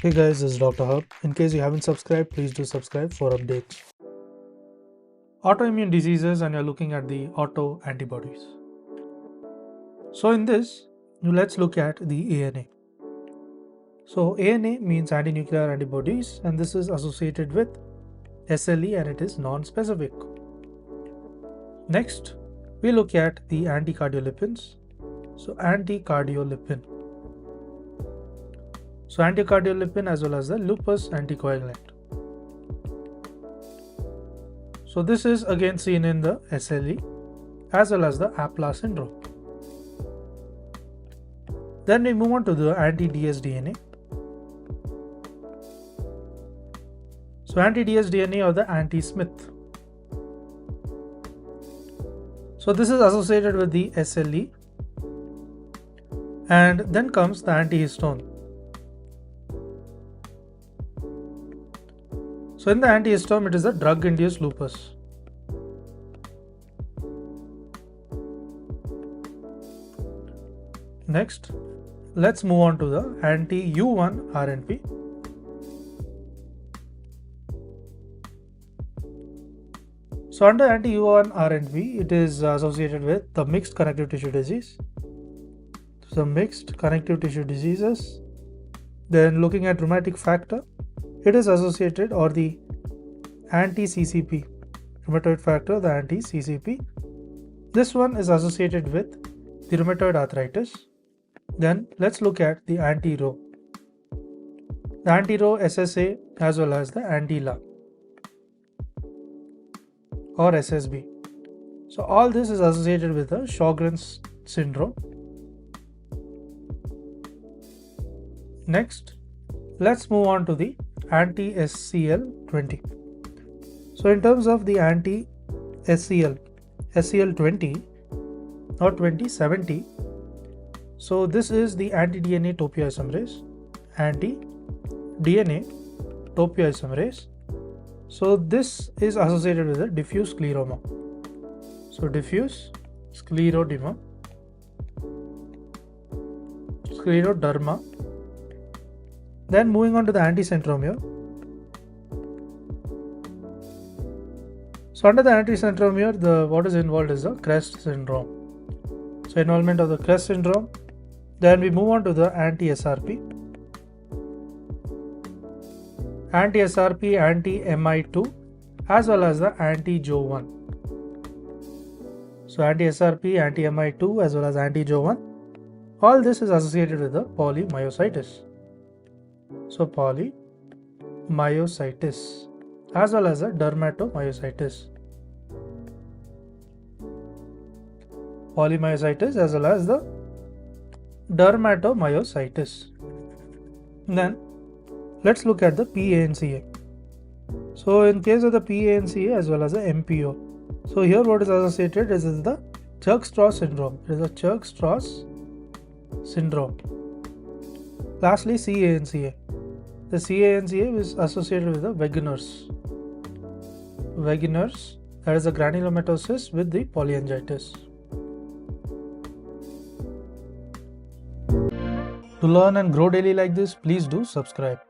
Hey guys, this is Dr. Hub. In case you haven't subscribed, please do subscribe for updates. Autoimmune diseases, and you're looking at the autoantibodies. So in this, let's look at the ANA. So ANA means anti-nuclear antibodies, and this is associated with SLE and it is non-specific. Next, we look at the anticardiolipins. So anticardiolipin. So anticardiolipin as well as the lupus anticoagulant. So this is again seen in the SLE as well as the APLA syndrome. Then we move on to the anti-dsDNA. So anti-dsDNA or the anti-Smith. So this is associated with the SLE, and then comes the antihistone. So in the antihistone, it is a drug-induced lupus. Next, let's move on to the anti-U1 RNP. So under anti-U1 RNP, it is associated with the mixed connective tissue disease. So mixed connective tissue diseases. Then looking at rheumatic factor, it is associated, or the anti-CCP, rheumatoid factor, the anti-CCP. This one is associated with the rheumatoid arthritis. Then let's look at the anti-Rho. The anti-Rho SSA as well as the anti-La or SSB. So all this is associated with the Sjogren's syndrome. Next, let's move on to the anti-SCL20. So in terms of the anti-SCL, SCL20 or 2070, so this is the anti-DNA topoisomerase, anti-DNA topoisomerase. So this is associated with the diffuse scleroma. So diffuse scleroderma, scleroderma. Then moving on to the anticentromere. So under the anticentromere, what is involved is the CREST syndrome. So involvement of the CREST syndrome. Then we move on to the anti-SRP. Anti-SRP, anti-MI2 as well as the anti-Jo1. So anti-SRP, anti-MI2 as well as anti-Jo1. All this is associated with the polymyositis. So polymyositis as well as the dermatomyositis. Polymyositis as well as the dermatomyositis. Then let's look at the PANCA. So in case of the PANCA as well as the MPO. So here what is associated is the Churg-Strauss syndrome. It is a Churg-Strauss syndrome. Lastly, CANCA. The CANCA is associated with the Wegener's. Wegener's, that is a granulomatosis with the polyangiitis. To learn and grow daily like this, please do subscribe.